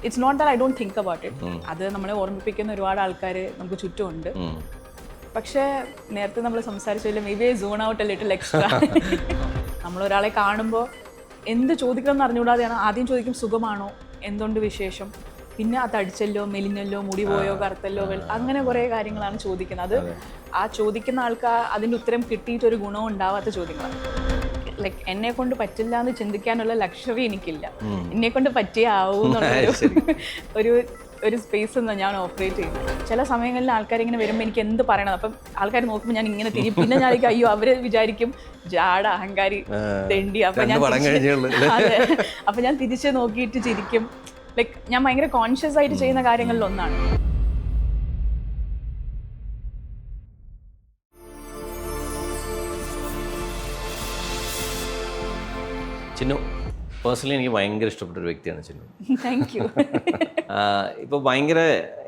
It's not that I don't think about it. അത് നമ്മളെ ഓർമ്മിപ്പിക്കുന്ന ഒരുപാട് ആൾക്കാർ നമുക്ക് ചുറ്റുമുണ്ട്. പക്ഷേ നേരത്തെ നമ്മൾ സംസാരിച്ചില്ല, maybe I zone out a little extra. നമ്മളൊരാളെ കാണുമ്പോൾ എന്ത് ചോദിക്കണം എന്ന് അറിഞ്ഞുകൂടാതെയാണ് ആദ്യം ചോദിക്കും സുഖമാണോ, എന്തുകൊണ്ട് വിശേഷം, പിന്നെ അത് അടിച്ചല്ലോ, മെലിഞ്ഞല്ലോ, മുടി പോയോ, കറുത്തല്ലോ, അങ്ങനെ കുറേ കാര്യങ്ങളാണ് ചോദിക്കുന്നത്. അത് ആ ചോദിക്കുന്ന ആൾക്ക് അതിൻ്റെ ഉത്തരം കിട്ടിയിട്ടൊരു ഗുണവും ഉണ്ടാവാത്ത ചോദ്യങ്ങളാണ്. ലൈക്ക് എന്നെ കൊണ്ട് പറ്റില്ല എന്ന് ചിന്തിക്കാനുള്ള ലക്ഷറി എനിക്കില്ല. എന്നെ കൊണ്ട് പറ്റിയേ ആവൂ എന്നുള്ളൊരു ഒരു സ്പേസ് എന്നാണ് ഞാൻ ഓപ്പറേറ്റ് ചെയ്യുന്നത്. ചില സമയങ്ങളിൽ ആൾക്കാരിങ്ങനെ വരുമ്പോൾ എനിക്ക് എന്ത് പറയണം, അപ്പം ആൾക്കാർ നോക്കുമ്പോൾ ഞാൻ ഇങ്ങനെ തിരിയും. പിന്നെ ഞാൻ അയ്യോ അവര് വിചാരിക്കും ജാട, അഹങ്കാരി, തെണ്ടി. അപ്പം ഞാൻ തിരിച്ച് നോക്കിയിട്ട് ചിരിക്കും. ലൈക്ക് ഞാൻ ഭയങ്കര കോൺഷ്യസ് ആയിട്ട് ചെയ്യുന്ന കാര്യങ്ങളിൽ ഒന്നാണ്. ചിന്നു, പേഴ്സണലി എനിക്ക് ഭയങ്കര ഇഷ്ടപ്പെട്ട ഒരു വ്യക്തിയാണ് ചിന്നു. Thank you. ഇപ്പോൾ ഭയങ്കര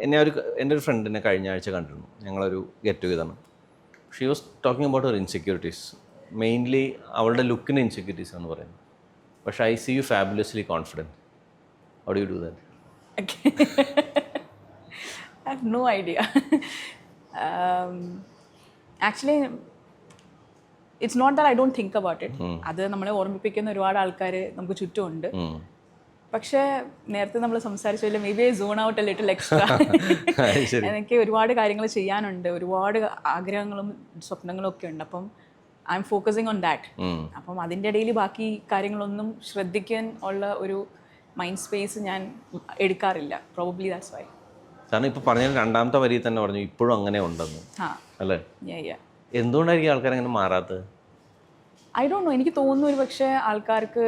എൻ്റെ ഒരു ഫ്രണ്ടിനെ കഴിഞ്ഞ ആഴ്ച കണ്ടിരുന്നു. ഞങ്ങളൊരു ഗെറ്റ് ടുഗെദറാണ്. She was talking about her insecurities. Mainly അവളുടെ ലുക്കിന് ഇൻസെക്യൂരിറ്റീസ് ആണ് പറയുന്നത്. പക്ഷേ I see you fabulously confident. How do you do that? I have no idea. Actually, it's not that I don't think about it. അത് നമ്മളെ ഓർമ്മിപ്പിക്കുന്ന ഒരുപാട് ആൾക്കാർ നമുക്ക് ചുറ്റുമുണ്ട്. പക്ഷേ നേരത്തെ നമ്മൾ സംസാരിച്ചില്ല, maybe I zone out a little extra. എനിക്ക് ഒരുപാട് കാര്യങ്ങൾ ചെയ്യാനുണ്ട്, ഒരുപാട് ആഗ്രഹങ്ങളും സ്വപ്നങ്ങളും ഒക്കെ ഉണ്ട്. അപ്പം I M focusing on that. അപ്പം അതിൻ്റെ ഇടയിൽ ബാക്കി കാര്യങ്ങളൊന്നും ശ്രദ്ധിക്കാൻ ഉള്ള ഒരു മൈൻഡ് സ്പേസ് ഞാൻ എടുക്കാറില്ല. Probably that's why. കാരണം ഇപ്പോൾ പറഞ്ഞ രണ്ടാമത്തെ വരിയിൽ തന്നെ പറഞ്ഞു ഇപ്പോഴും അങ്ങനെ ഉണ്ടെന്ന്, അല്ലേ? എന്തുകൊണ്ടായിരിക്കും ആൾക്കാർ അങ്ങനെ മാറാത്തത്? I don't know. എനിക്ക് തോന്നുന്നു ഒരു പക്ഷേ ആൾക്കാർക്ക്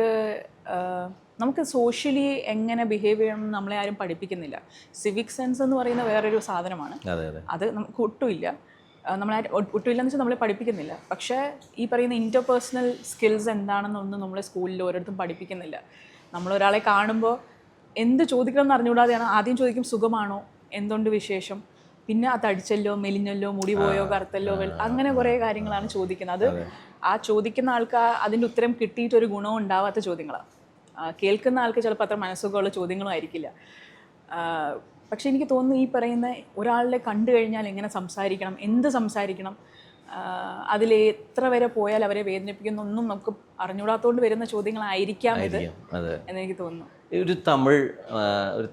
നമുക്ക് സോഷ്യലി എങ്ങനെ ബിഹേവ് ചെയ്യണം എന്ന് നമ്മളെ ആരും പഠിപ്പിക്കുന്നില്ല. സിവിക് സെൻസ് എന്ന് പറയുന്ന വേറൊരു സാധനമാണ്. അത് നമുക്ക് ഒട്ടുമില്ല. ഒട്ടുമില്ലെന്ന് വെച്ചാൽ നമ്മളെ പഠിപ്പിക്കുന്നില്ല. പക്ഷേ ഈ പറയുന്ന ഇൻ്റർപേഴ്സണൽ സ്കിൽസ് എന്താണെന്നൊന്നും നമ്മളെ സ്കൂളിൽ ഓരോരുത്തരും പഠിപ്പിക്കുന്നില്ല. നമ്മളൊരാളെ കാണുമ്പോൾ എന്ത് ചോദിക്കണം എന്ന് അറിഞ്ഞുകൂടാതെയാണ് ആദ്യം ചോദിക്കും സുഖമാണോ, എന്തുകൊണ്ട് വിശേഷം, പിന്നെ അത് അടിച്ചല്ലോ, മെലിഞ്ഞല്ലോ, മുടി പോയോ, കറുത്തല്ലോ, അങ്ങനെ കുറേ കാര്യങ്ങളാണ് ചോദിക്കുന്നത്. അത് ആ ചോദിക്കുന്ന ആൾക്ക് അതിൻ്റെ ഉത്തരം കിട്ടിയിട്ടൊരു ഗുണവും ഉണ്ടാവാത്ത ചോദ്യങ്ങളാണ്. കേൾക്കുന്ന ആൾക്ക് ചിലപ്പോൾ അത്ര മനസ്സുഖമുള്ള ചോദ്യങ്ങളും ആയിരിക്കില്ല. പക്ഷെ എനിക്ക് തോന്നുന്നു ഈ പറയുന്ന ഒരാളെ കണ്ടു കഴിഞ്ഞാൽ എങ്ങനെ സംസാരിക്കണം, എന്ത് സംസാരിക്കണം, അതിൽ എത്ര വരെ പോയാൽ അവരെ വേദനിപ്പിക്കുന്നൊന്നും നമുക്ക് അറിഞ്ഞുകൂടാത്തതുകൊണ്ട് വരുന്ന ചോദ്യങ്ങളായിരിക്കാം ഇത് എന്നെനിക്ക് തോന്നുന്നു. ഒരു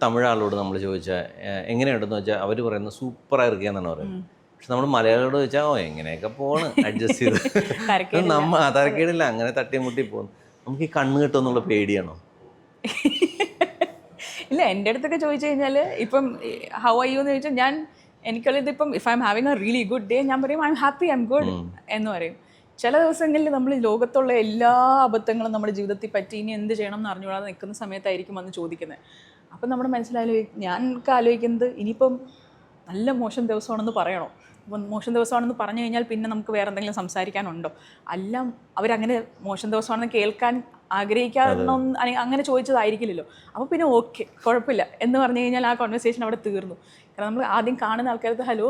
തമിഴ് ആളോട് നമ്മൾ ചോദിച്ചാൽ എങ്ങനെയുണ്ടെന്ന് വെച്ചാൽ അവർ പറയുന്നത് സൂപ്പറായിരിക്കുക എന്നാണ് പറയുന്നത്. പക്ഷെ നമ്മൾ മലയാളിയോട് ചോദിച്ചാൽ എങ്ങനെയൊക്കെ പോണ് അഡ്ജസ്റ്റ് ചെയ്ത് തരക്കേടില്ല, അങ്ങനെ തട്ടിമുട്ടി പോകുന്നു. നമുക്ക് ഈ കണ്ണ് കിട്ടുമെന്നുള്ള പേടിയാണോ? ഇല്ല, എൻ്റെ അടുത്തൊക്കെ ചോദിച്ചു കഴിഞ്ഞാൽ ഇപ്പം ഹൗ ആർ യു എന്ന് ചോദിച്ചാൽ എനിക്കുള്ളത് ഇപ്പം if I M having A really good day ഞാൻ പറയും I am happy, I M good എന്ന് പറയും. ചില ദിവസങ്ങളിൽ നമ്മൾ ലോകത്തുള്ള എല്ലാ അബദ്ധങ്ങളും നമ്മുടെ ജീവിതത്തിൽ പറ്റി ഇനി എന്ത് ചെയ്യണം എന്ന് അറിഞ്ഞുകൂടാതെ നിൽക്കുന്ന സമയത്തായിരിക്കും വന്ന് ചോദിക്കുന്നത്. അപ്പം നമ്മുടെ ഞാനൊക്കെ ആലോചിക്കുന്നത് ഇനിയിപ്പം നല്ല മോശം ദിവസമാണെന്ന് പറയണോ? അപ്പം മോശം ദിവസമാണെന്ന് പറഞ്ഞു കഴിഞ്ഞാൽ പിന്നെ നമുക്ക് വേറെ എന്തെങ്കിലും സംസാരിക്കാനുണ്ടോ? അല്ല, അവരങ്ങനെ മോശം ദിവസമാണെന്ന് കേൾക്കാൻ ആഗ്രഹിക്കാനൊന്നും അങ്ങനെ ചോദിച്ചതായിരിക്കില്ലല്ലോ. അപ്പോൾ പിന്നെ ഓക്കെ, കുഴപ്പമില്ല എന്ന് പറഞ്ഞു കഴിഞ്ഞാൽ ആ കോൺവെർസേഷൻ അവിടെ തീർന്നു. കാരണം നമ്മൾ ആദ്യം കാണുന്ന ആൾക്കാർക്ക് ഹലോ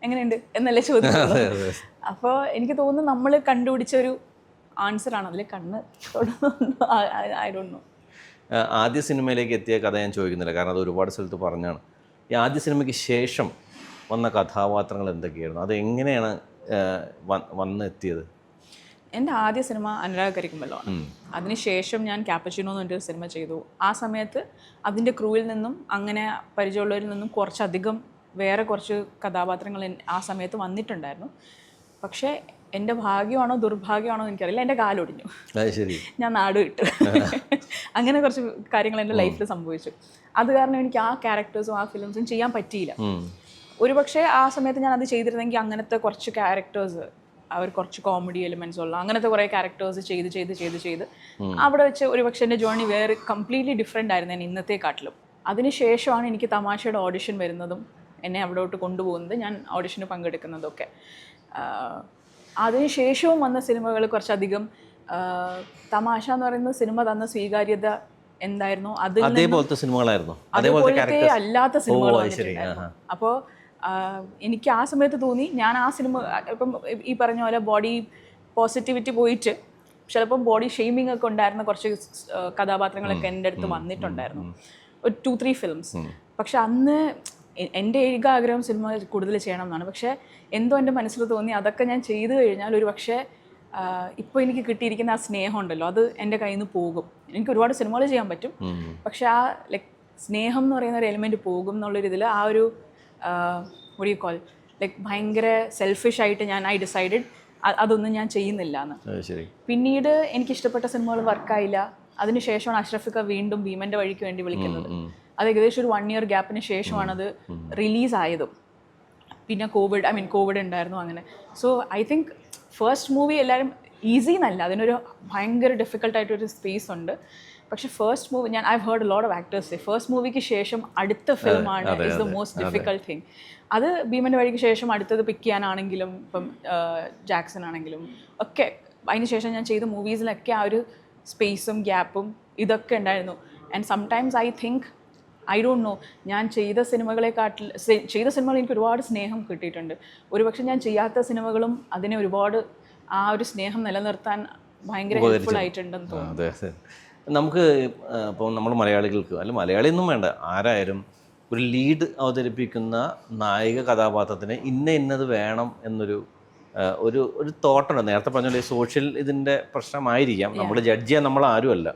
എങ്ങനെയുണ്ട് എന്നല്ലേ ചോദിക്കുന്നത്. അപ്പോൾ എനിക്ക് തോന്നുന്നു നമ്മൾ കണ്ടുപിടിച്ച ഒരു ആൻസറാണ് അതിൽ കണ്ണ് തൊടുന്നുണ്ടോ, ഐ ഡോണ്ട് നോ. ആദ്യ സിനിമയിലേക്ക് എത്തിയ കഥ ഞാൻ ചോദിക്കുന്നില്ല, കാരണം അത് ഒരുപാട് സ്ഥലത്ത് പറഞ്ഞാണ്. ഈ ആദ്യ സിനിമയ്ക്ക് ശേഷം വന്ന കഥാപാത്രങ്ങൾ എന്തൊക്കെയായിരുന്നു? അത് എങ്ങനെയാണ് വന്നെത്തിയത്? എൻ്റെ ആദ്യ സിനിമ അനുരാഗ് കരിക്കുമ്പല്ലോ ആണ്. അതിനുശേഷം ഞാൻ ക്യാപ്പച്ചിനോ എന്ന് പറഞ്ഞൊരു സിനിമ ചെയ്തു. ആ സമയത്ത് അതിൻ്റെ ക്രൂവിൽ നിന്നും അങ്ങനെ പരിചയമുള്ളവരിൽ നിന്നും കുറച്ചധികം വേറെ കുറച്ച് കഥാപാത്രങ്ങൾ ആ സമയത്ത് വന്നിട്ടുണ്ടായിരുന്നു. പക്ഷേ എൻ്റെ ഭാഗ്യമാണോ ദുർഭാഗ്യമാണോ എനിക്കറിയില്ല, എൻ്റെ കാലൊടിഞ്ഞു, ഞാൻ നാട് വിട്ടു. അങ്ങനെ കുറച്ച് കാര്യങ്ങൾ എൻ്റെ ലൈഫിൽ സംഭവിച്ചു. അത് കാരണം എനിക്ക് ആ ക്യാരക്ടേഴ്സും ആ ഫിലിംസും ചെയ്യാൻ പറ്റിയില്ല. ഒരുപക്ഷെ ആ സമയത്ത് ഞാൻ അത് ചെയ്തിരുന്നെങ്കിൽ അങ്ങനത്തെ കുറച്ച് ക്യാരക്ടേഴ്സ്, അവർ കുറച്ച് കോമഡി എലിമെൻറ്റ്സ് ഉള്ള അങ്ങനത്തെ കുറേ ക്യാരക്ടേഴ്സ് ചെയ്ത് അവിടെ വെച്ച് ഒരുപക്ഷെ എൻ്റെ ജേർണി വേറെ കംപ്ലീറ്റ്ലി ഡിഫറെൻ്റ് ആയിരുന്നു ഞാൻ ഇന്നത്തെക്കാട്ടിലും. അതിനുശേഷമാണ് എനിക്ക് തമാശയുടെ ഓഡിഷൻ വരുന്നതും എന്നെ അവിടോട്ട് കൊണ്ടുപോകുന്നത്, ഞാൻ ഓഡിഷന് പങ്കെടുക്കുന്നതൊക്കെ. അതിനുശേഷവും വന്ന സിനിമകൾ കുറച്ചധികം തമാശ എന്ന് പറയുന്ന സിനിമ തന്ന സ്വീകാര്യത എന്തായിരുന്നു, അതേപോലത്തെ സിനിമകളായിരുന്നു, അതേപോലത്തെ അല്ലാത്ത സിനിമകൾ വന്നിട്ടുണ്ടായിരുന്നു. അപ്പോൾ എനിക്ക് ആ സമയത്ത് തോന്നി ഞാൻ ആ സിനിമ ഇപ്പം ഈ പറഞ്ഞ പോലെ ബോഡി പോസിറ്റിവിറ്റി പോയിട്ട് ചിലപ്പം ബോഡി ഷെയ്മിങ് ഒക്കെ ഉണ്ടായിരുന്ന കുറച്ച് കഥാപാത്രങ്ങളൊക്കെ എൻ്റെ അടുത്ത് വന്നിട്ടുണ്ടായിരുന്നു. ഒരു 2-3 ഫിലിംസ്. പക്ഷെ അന്ന് എൻ്റെ ഏക ആഗ്രഹം സിനിമ കൂടുതൽ ചെയ്യണം എന്നാണ്. പക്ഷേ എന്തോ എൻ്റെ മനസ്സിൽ തോന്നി അതൊക്കെ ഞാൻ ചെയ്തു കഴിഞ്ഞാൽ ഒരു പക്ഷേ ഇപ്പോൾ എനിക്ക് കിട്ടിയിരിക്കുന്ന ആ സ്നേഹം ഉണ്ടല്ലോ അത് എൻ്റെ കയ്യിൽ നിന്ന് പോകും. എനിക്ക് ഒരുപാട് സിനിമകൾ ചെയ്യാൻ പറ്റും, പക്ഷെ ആ ലൈക്ക് സ്നേഹം എന്ന് പറയുന്ന ഒരു എലിമെൻറ്റ് പോകും എന്നുള്ളൊരിതിൽ ആ ഒരു what do you call like ഭയങ്കര സെൽഫിഷ് ആയിട്ട് ഐ ഡിസൈഡഡ് അതൊന്നും ഞാൻ ചെയ്യുന്നില്ല എന്ന്. പിന്നീട് എനിക്കിഷ്ടപ്പെട്ട സിനിമകൾ വർക്കായില്ല. അതിനുശേഷമാണ് അഷ്റഫിക്ക വീണ്ടും ഭീമൻ്റെ വഴിക്ക് വേണ്ടി വിളിക്കുന്നത്. അത് ഏകദേശം ഒരു 1 year ഗ്യാപ്പിന് ശേഷമാണത് റിലീസായതും. പിന്നെ കോവിഡ് ഉണ്ടായിരുന്നു അങ്ങനെ. So I think first movie എല്ലാവരും ഈസി എന്നല്ല, അതിനൊരു ഭയങ്കര ഡിഫിക്കൽട്ടായിട്ടൊരു സ്പേസ് ഉണ്ട്. പക്ഷെ first movie I heard lot of actors first മൂവിക്ക് ശേഷം അടുത്ത ഫിലിമാണ് is the most difficult thing. അത് ഭീമൻ്റെ വഴിക്ക് ശേഷം അടുത്തത് പിക്ക് ചെയ്യാനാണെങ്കിലും ഇപ്പം ജാക്സൺ ആണെങ്കിലും ഒക്കെ അതിന് ശേഷം ഞാൻ ചെയ്ത മൂവീസിലൊക്കെ ആ ഒരു സ്പേസും ഗ്യാപ്പും ഇതൊക്കെ ഉണ്ടായിരുന്നു. And sometimes I think I don't know ഞാൻ ചെയ്ത സിനിമകൾ എനിക്ക് ഒരുപാട് സ്നേഹം കിട്ടിയിട്ടുണ്ട്. ഒരുപക്ഷെ ഞാൻ ചെയ്യാത്ത സിനിമകളും അതിനെ ഒരുപാട് ആ ഒരു സ്നേഹം നിലനിർത്താൻ ഭയങ്കര ഹെൽപ്ഫുൾ ആയിട്ടുണ്ടെന്ന് തോന്നുന്നു. നമുക്ക് ഇപ്പോൾ നമ്മൾ മലയാളികൾക്ക് അല്ല മലയാളിയൊന്നും വേണ്ട ആരായാലും ഒരു ലീഡ് അവതരിപ്പിക്കുന്ന നായിക കഥാപാത്രത്തിന് ഇന്നത് വേണം എന്നൊരു ഒരു തോട്ടുണ്ട്. നേരത്തെ പറഞ്ഞ സോഷ്യൽ ഇതിൻ്റെ പ്രശ്നമായിരിക്കാം, നമ്മൾ ജഡ്ജ് ചെയ്യാൻ നമ്മൾ ആരുമല്ല.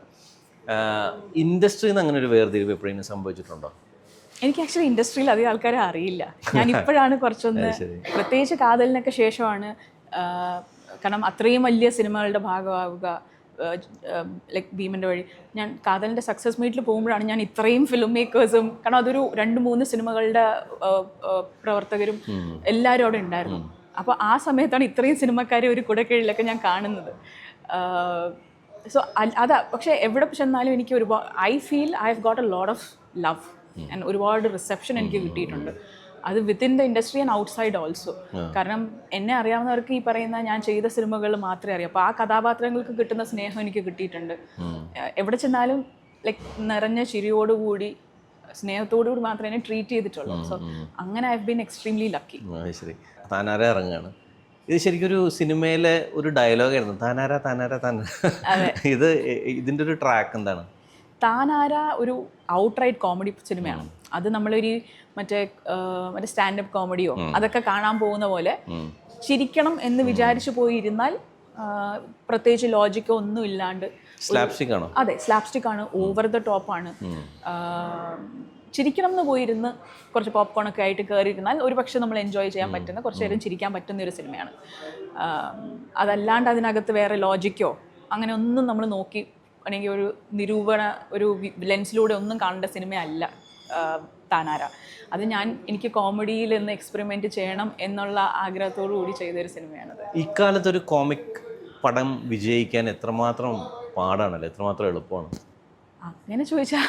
ഇൻഡസ്ട്രിയിൽ നിന്ന് അങ്ങനെ ഒരു വേർതിരിവ് എപ്പോഴെങ്കിലും സംഭവിച്ചിട്ടുണ്ടോ? എനിക്ക് ആക്ച്വലി ഇൻഡസ്ട്രിയിൽ അധികം ആൾക്കാരെ അറിയില്ല. ഞാൻ ഇപ്പോഴാണ് കുറച്ചൊന്ന് പ്രത്യേകിച്ച് കാതലിനൊക്കെ ശേഷമാണ്, കാരണം അത്രയും വലിയ സിനിമകളുടെ ഭാഗമാവുക ലൈക്ക് ഭീമൻ്റെ വഴി. ഞാൻ കാതലിൻ്റെ സക്സസ് മീറ്റിൽ പോകുമ്പോഴാണ് ഞാൻ ഇത്രയും ഫിലിം മേക്കേഴ്സും, കാരണം അതൊരു 2-3 സിനിമകളുടെ പ്രവർത്തകരും എല്ലാവരും അവിടെ ഉണ്ടായിരുന്നു. അപ്പോൾ ആ സമയത്താണ് ഇത്രയും സിനിമക്കാരെ ഒരു കുടക്കീഴിലൊക്കെ ഞാൻ കാണുന്നത്. സോ അതാ. പക്ഷേ എവിടെ ചെന്നാലും എനിക്ക് ഒരുപാട് I feel I have got a lot of love and ഒരുപാട് റിസപ്ഷൻ എനിക്ക് കിട്ടിയിട്ടുണ്ട്. അത് within the industry and outside also. കാരണം എന്നെ അറിയാവുന്നവർക്ക് ഈ പറയുന്ന ഞാൻ ചെയ്ത സിനിമകൾ മാത്രമേ അറിയാം. അപ്പോൾ ആ കഥാപാത്രങ്ങൾക്ക് കിട്ടുന്ന സ്നേഹം എനിക്ക് കിട്ടിയിട്ടുണ്ട്. എവിടെ ചെന്നാലും ലൈക്ക് നിറഞ്ഞ ചിരിയോടുകൂടി സ്നേഹത്തോടുകൂടി മാത്രമേ എന്നെ ട്രീറ്റ് ചെയ്തിട്ടുള്ളൂ. സോ അങ്ങനെ I have been extremely lucky. ശരി, താനാര ഇറങ്ങുകയാണ്. ഇത് ശരിക്കൊരു സിനിമയിലെ ഒരു ഡയലോഗായിരുന്നു, താനാര താനാര താനാര. ഇതിൻ്റെ ഒരു ട്രാക്ക് എന്താണ്? താനാര ഒരു ഔട്ട്റൈറ്റ് കോമഡി സിനിമയാണ്. അത് നമ്മളൊരു മറ്റേ സ്റ്റാൻഡപ്പ് കോമഡിയോ അതൊക്കെ കാണാൻ പോകുന്ന പോലെ ചിരിക്കണം എന്ന് വിചാരിച്ചു പോയിരുന്നാൽ പ്രത്യേകിച്ച് ലോജിക്കോ ഒന്നും ഇല്ലാണ്ട്. അതെ, സ്ലാപ്സ്റ്റിക് ആണ്, ഓവർ ദ ടോപ്പ് ആണ്. ചിരിക്കണം എന്ന് പോയിരുന്ന് കുറച്ച് പോപ്കോണൊക്കെ ആയിട്ട് കയറിയിരുന്നാൽ ഒരു പക്ഷേ നമ്മൾ എൻജോയ് ചെയ്യാൻ പറ്റുന്ന, കുറച്ച് നേരം ചിരിക്കാൻ പറ്റുന്ന ഒരു സിനിമയാണ്. അതല്ലാണ്ട് അതിനകത്ത് വേറെ ലോജിക്കോ അങ്ങനെ ഒന്നും നമ്മൾ നോക്കി അല്ലെങ്കിൽ ഒരു നിരൂപണ ഒരു ലെൻസിലൂടെ ഒന്നും കാണേണ്ട സിനിമയല്ല താനാര. അത് എനിക്ക് കോമഡിയിൽ നിന്ന് എക്സ്പെരിമെൻറ്റ് ചെയ്യണം എന്നുള്ള ആഗ്രഹത്തോടു കൂടി ചെയ്തൊരു സിനിമയാണത്. ഇക്കാലത്തൊരു കോമിക് പടം വിജയിക്കാൻ എത്രമാത്രം പാടാണല്ലോ, എത്രമാത്രം എളുപ്പമാണ്? അങ്ങനെ ചോദിച്ചാൽ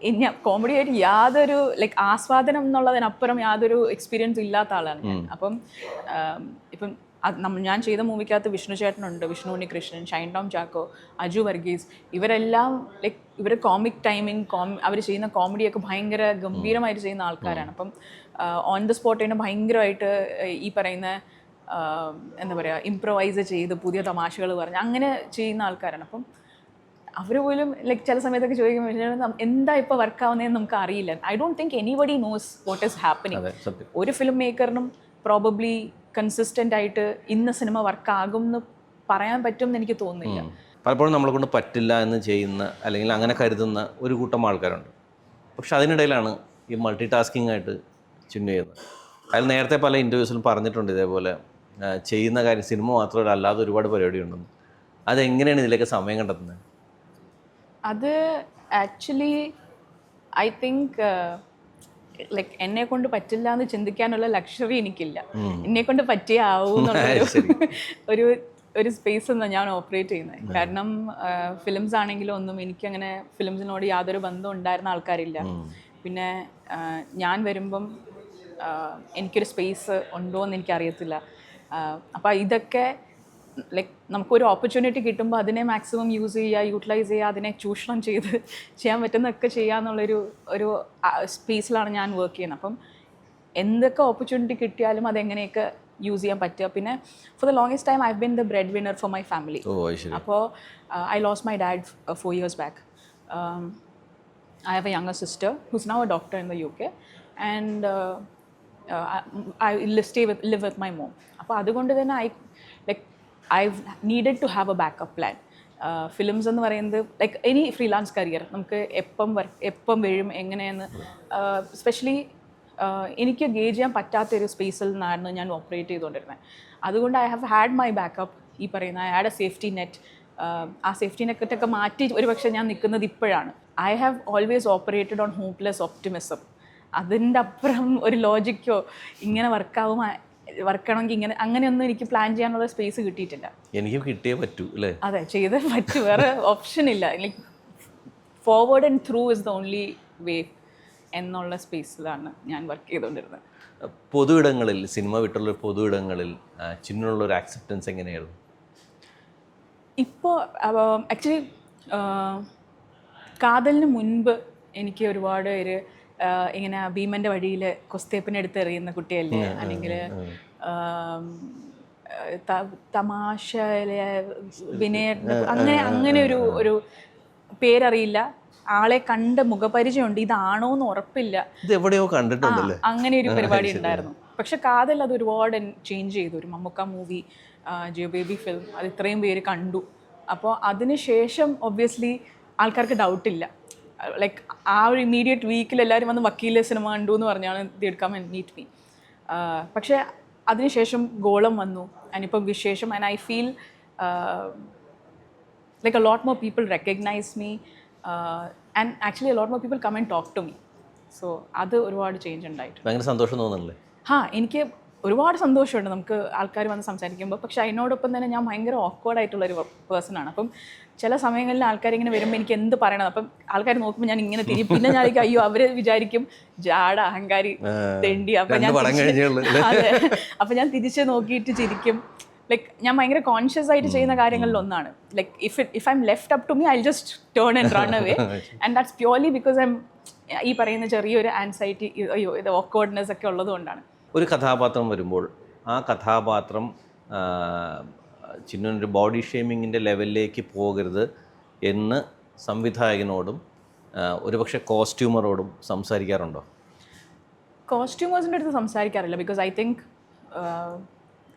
ഇനി കോമഡി ആയിട്ട് യാതൊരു ലൈക്ക് ആസ്വാദനം എന്നുള്ളതിനപ്പുറം യാതൊരു എക്സ്പീരിയൻസ് ഇല്ലാത്ത ആളാണ് ഞാൻ. അപ്പം ഞാൻ ചെയ്ത മൂവിക്കകത്ത് വിഷ്ണു ചേട്ടനുണ്ട്, വിഷ്ണു ഉണ്ണികൃഷ്ണൻ, ഷൈൻ ടോം ചാക്കോ, അജു വർഗീസ്, ഇവരെല്ലാം ലൈക്ക് ഇവർ കോമിക് ടൈമിങ് അവർ ചെയ്യുന്ന കോമഡിയൊക്കെ ഭയങ്കര ഗംഭീരമായിട്ട് ചെയ്യുന്ന ആൾക്കാരാണ്. അപ്പം ഓൺ ദ സ്പോട്ട് തന്നെ ഭയങ്കരമായിട്ട് ഈ പറയുന്ന എന്താ പറയുക ഇംപ്രവൈസ് ചെയ്ത് പുതിയ തമാശകൾ പറഞ്ഞ് അങ്ങനെ ചെയ്യുന്ന ആൾക്കാരാണ്. അപ്പം അവർ പോലും ലൈക്ക് ചില സമയത്തൊക്കെ ചോദിക്കുമ്പോൾ എന്താ ഇപ്പോൾ വർക്കാവുന്നതെന്ന് നമുക്ക് അറിയില്ല. I don't think anybody knows what is happening. ഒരു ഫിലിം മേക്കറിനും പ്രോബബ്ലി കൺസിസ്റ്റൻ്റ് ആയിട്ട് ഇന്ന സിനിമ വർക്കാകും എന്ന് പറയാൻ പറ്റും എന്ന് എനിക്ക് തോന്നുന്നില്ല. പലപ്പോഴും നമ്മളെ കൊണ്ട് പറ്റില്ല എന്ന് ചെയ്യുന്ന അല്ലെങ്കിൽ അങ്ങനെ കരുതുന്ന ഒരു കൂട്ടം ആൾക്കാരുണ്ട്. പക്ഷെ അതിനിടയിലാണ് ഈ മൾട്ടി ടാസ്കിങ് ആയിട്ട് ചിന്നു ചെയ്യുന്നത്. അതിൽ നേരത്തെ പല ഇൻ്റർവ്യൂസിലും പറഞ്ഞിട്ടുണ്ട് ഇതേപോലെ ചെയ്യുന്ന കാര്യം സിനിമ മാത്രമല്ല അല്ലാതെ ഒരുപാട് പരിപാടിയുണ്ടെന്ന്. അതെങ്ങനെയാണ് ഇതിലേക്ക് സമയം കണ്ടെത്തുന്നത്? അത് ആക്ച്വലി ഐ തിങ്ക് ലൈക്ക് എന്നെ കൊണ്ട് പറ്റില്ല എന്ന് ചിന്തിക്കാനുള്ള ലക്ഷറി എനിക്കില്ല. എന്നെ കൊണ്ട് പറ്റിയേ ആവൂ എന്നുള്ള ഒരു സ്പേസ് എന്നാണ് ഞാൻ ഓപ്പറേറ്റ് ചെയ്യുന്നത്. കാരണം ഫിലിംസ് ആണെങ്കിലും ഒന്നും എനിക്കങ്ങനെ ഫിലിംസിനോട് യാതൊരു ബന്ധം ഉണ്ടായിരുന്ന ആൾക്കാരില്ല. പിന്നെ ഞാൻ വരുമ്പം എനിക്കൊരു സ്പേസ് ഉണ്ടോ എന്ന് എനിക്കറിയത്തില്ല. അപ്പോൾ ഇതൊക്കെ ലൈക്ക് നമുക്കൊരു ഓപ്പർച്യൂണിറ്റി കിട്ടുമ്പോൾ അതിനെ മാക്സിമം യൂസ് ചെയ്യുക, യൂട്ടിലൈസ് ചെയ്യുക, അതിനെ ചൂഷണം ചെയ്ത് ചെയ്യാൻ പറ്റുന്നതൊക്കെ ചെയ്യുക എന്നുള്ളൊരു സ്പേസിലാണ് ഞാൻ വർക്ക് ചെയ്യുന്നത്. അപ്പം എന്തൊക്കെ ഓപ്പർച്യൂണിറ്റി കിട്ടിയാലും അതെങ്ങനെയൊക്കെ യൂസ് ചെയ്യാൻ പറ്റുക. പിന്നെ for the longest time I have been the breadwinner for my family. അപ്പോൾ I lost my dad 4 years back. I have a younger sister who's now a doctor in the UK, and I live with my mom. അപ്പോൾ അതുകൊണ്ട് തന്നെ I've needed to have a backup plan. Films എന്ന് പറയുന്നത് like any freelance career നമുക്ക് എപ്പം വീഴും എങ്ങനെയെന്ന് specially എനിക്ക് ഗേജ് ചെയ്യാൻ പറ്റാത്തൊരു സ്പേസിൽ നിന്നായിരുന്നു ഞാൻ ഓപ്പറേറ്റ് ചെയ്തുകൊണ്ടിരുന്നത്. അതുകൊണ്ട് I have had my backup. ഈ പറയുന്ന I had A safety net. ആ സേഫ്റ്റി നെറ്റൊക്കെ മാറ്റി ഒരു പക്ഷേ ഞാൻ നിൽക്കുന്നത് ഇപ്പോഴാണ്. I have always operated on hopeless optimism. അതിൻ്റെ അപ്പുറം ഒരു ലോജിക്കോ ഇങ്ങനെ വർക്കാണെങ്കിൽ ഇങ്ങനെ അങ്ങനെയൊന്നും എനിക്ക് പ്ലാൻ ചെയ്യാനുള്ള സ്പേസ് കിട്ടിയിട്ടില്ല. എനിക്ക് കിട്ടിയേ പറ്റൂ അല്ലേ? അതെ, ചെയ്തേ പറ്റൂ, വേറെ ഓപ്ഷൻ ഇല്ല. Like forward and through is the only way എന്നുള്ള സ്പേസിലാണ് ഞാൻ വർക്ക് ചെയ്തുകൊണ്ടിരുന്നത്. പൊതു ഇടങ്ങളിൽ, സിനിമ വിട്ടുള്ള പൊതു ഇടങ്ങളിൽ ചിന്നുള്ളൊരു ആക്സെപ്റ്റൻസ് എങ്ങനെയായിരുന്നു? ഇപ്പോൾ ആക്ച്വലി കാതലിന് മുൻപ് എനിക്ക് ഒരുപാട് പേര് ഇങ്ങനെ ഭീമൻ്റെ വഴിയിൽ കൊസ്തേപ്പിനെടുത്ത് എറിയുന്ന കുട്ടിയല്ലേ, അല്ലെങ്കിൽ തമാശയിലെ വിനയ അങ്ങനെ ഒരു പേരറിയില്ല, ആളെ കണ്ട് മുഖപരിചയമുണ്ട്, ഇതാണോ എന്ന് ഉറപ്പില്ല, അങ്ങനെ ഒരു പരിപാടി ഉണ്ടായിരുന്നു. പക്ഷെ കാതൽ അത് ഒരുപാട് ചേഞ്ച് ചെയ്തു. ഒരു മമ്മൂക്ക മൂവി, ജിയോ ബേബി ഫിലിം, അത് ഇത്രയും പേര് കണ്ടു. അപ്പോൾ അതിന് ശേഷം ഒബ്വിയസ്ലി ആൾക്കാർക്ക് ഡൗട്ടില്ല. ലൈക്ക് ആ ഒരു ഇമ്മീഡിയറ്റ് വീക്കിൽ എല്ലാവരും വന്ന് വക്കീലെ സിനിമ കണ്ടു എന്ന് പറഞ്ഞാണ് they would come and meet me. പക്ഷേ അതിനുശേഷം ഗോളം വന്നു, അതിനിപ്പം വിശേഷം, and I feel like a lot more people recognise me and actually a lot more people come and talk to me. So അത് ഒരുപാട് ചേഞ്ച് ഉണ്ടായിട്ടുണ്ട്. ഭയങ്കര സന്തോഷം തോന്നുന്നില്ലേ? എനിക്ക് ഒരുപാട് സന്തോഷമുണ്ട് നമുക്ക് ആൾക്കാർ വന്ന് സംസാരിക്കുമ്പോൾ. പക്ഷേ അതിനോടൊപ്പം തന്നെ ഞാൻ ഭയങ്കര ഓക്വേർഡ് ആയിട്ടുള്ളൊരു പേഴ്സണാണ്. അപ്പം ചില സമയങ്ങളിൽ ആൾക്കാരിങ്ങനെ വരുമ്പോൾ എനിക്ക് എന്ത് പറയണം, അപ്പം ആൾക്കാർ നോക്കുമ്പോൾ ഞാൻ ഇങ്ങനെ തിരിയും. പിന്നെ ഞാൻ അയ്യോ അവർ വിചാരിക്കും ജാട, അഹങ്കാരി, തെണ്ടി. അപ്പം ഞാൻ തിരിച്ച് നോക്കിയിട്ട് ചിരിക്കും. ലൈക്ക് ഞാൻ ഭയങ്കര കോൺഷ്യസ് ആയിട്ട് ചെയ്യുന്ന കാര്യങ്ങളിൽ ഒന്നാണ്. Like if I am left up to me I just turn and run away, and that's purely because I am ഈ പറയുന്ന ചെറിയൊരു ആൻസൈറ്റി, അയ്യോ ഇത് ഓക്വേർഡ്നെസ് ഒക്കെ ഉള്ളതുകൊണ്ടാണ്. ഒരു കഥാപാത്രം വരുമ്പോൾ ആ കഥാപാത്രം ചിന്നൊരു ബോഡി ഷേമിങ്ങിൻ്റെ ലെവലിലേക്ക് പോകരുത് എന്ന് സംവിധായകനോടും ഒരുപക്ഷെ കോസ്റ്റ്യൂമറോടും സംസാരിക്കാറുണ്ടോ? കോസ്റ്റ്യൂമേഴ്സിൻ്റെ അടുത്ത് സംസാരിക്കാറില്ല. Because I think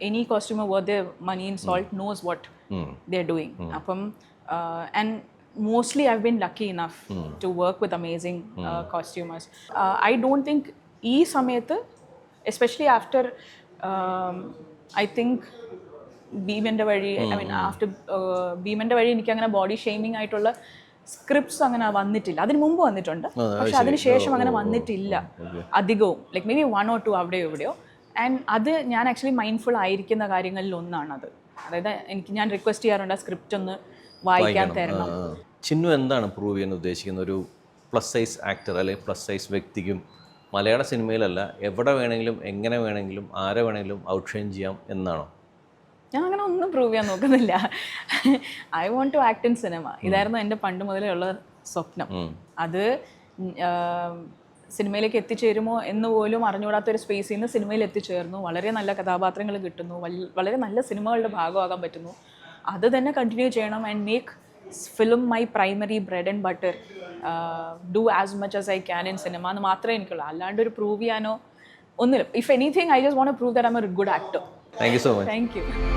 any costumer worth their money and salt knows what they are doing. അപ്പം and mostly I've been lucky enough to work with amazing costumers. I don't think ee samayathu, especially after I think ഭീമൻ്റെ വഴി, I mean after ഭീമൻ്റെ വഴി എനിക്ക് അങ്ങനെ body shaming ആയിട്ടുള്ള scripts അങ്ങനെ വന്നിട്ടില്ല. അതിന് മുമ്പ് വന്നിട്ടുണ്ട്, പക്ഷെ അതിന് ശേഷം അങ്ങനെ വന്നിട്ടില്ല അധികവും. ലൈക്ക് മേ ബി 1 or 2 അവിടെയോ ഇവിടെയോ. ആൻഡ് അത് ഞാൻ ആക്ച്വലി മൈൻഡ്ഫുൾ ആയിരിക്കുന്ന കാര്യങ്ങളിൽ ഒന്നാണത്. അതായത് ഞാൻ റിക്വസ്റ്റ് ചെയ്യാറുണ്ട് ആ സ്ക്രിപ്റ്റ് ഒന്ന് വായിക്കാൻ തരണം. ചിന്നു എന്താണ് പ്രൂവ് ചെയ്യാൻ ഉദ്ദേശിക്കുന്ന? ഒരു പ്ലസ് സൈസ് ആക്ടർ അല്ലെങ്കിൽ പ്ലസ് സൈസ് വ്യക്തിക്കും മലയാള സിനിമയിലല്ല എവിടെ വേണമെങ്കിലും എങ്ങനെ വേണമെങ്കിലും ആരെ വേണമെങ്കിലും ഔട്ട്ഷൈൻ ചെയ്യാം എന്നാണോ? ഞാൻ അങ്ങനെ ഒന്നും പ്രൂവ് ചെയ്യാൻ നോക്കുന്നില്ല. I want to act in cinema. ഇതായിരുന്നു എൻ്റെ പണ്ട് മുതലേ ഉള്ള സ്വപ്നം. അത് സിനിമയിലേക്ക് എത്തിച്ചേരുമോ എന്ന് പോലും അറിഞ്ഞുകൂടാത്തൊരു സ്പേസിൽ നിന്ന് സിനിമയിൽ എത്തിച്ചേർന്നു. വളരെ നല്ല കഥാപാത്രങ്ങൾ കിട്ടുന്നു, വളരെ നല്ല സിനിമകളുടെ ഭാഗമാകാൻ പറ്റുന്നു. അത് തന്നെ കണ്ടിന്യൂ ചെയ്യണം and make film my primary bread and butter. Do as much as I can in cinema എന്ന് മാത്രമേ എനിക്കുള്ളൂ. അല്ലാണ്ട് ഒരു പ്രൂവ് ചെയ്യാനോ ഒന്നുമില്ല. If anything I just want to prove that I am a good actor. Thank you so much. Thank you.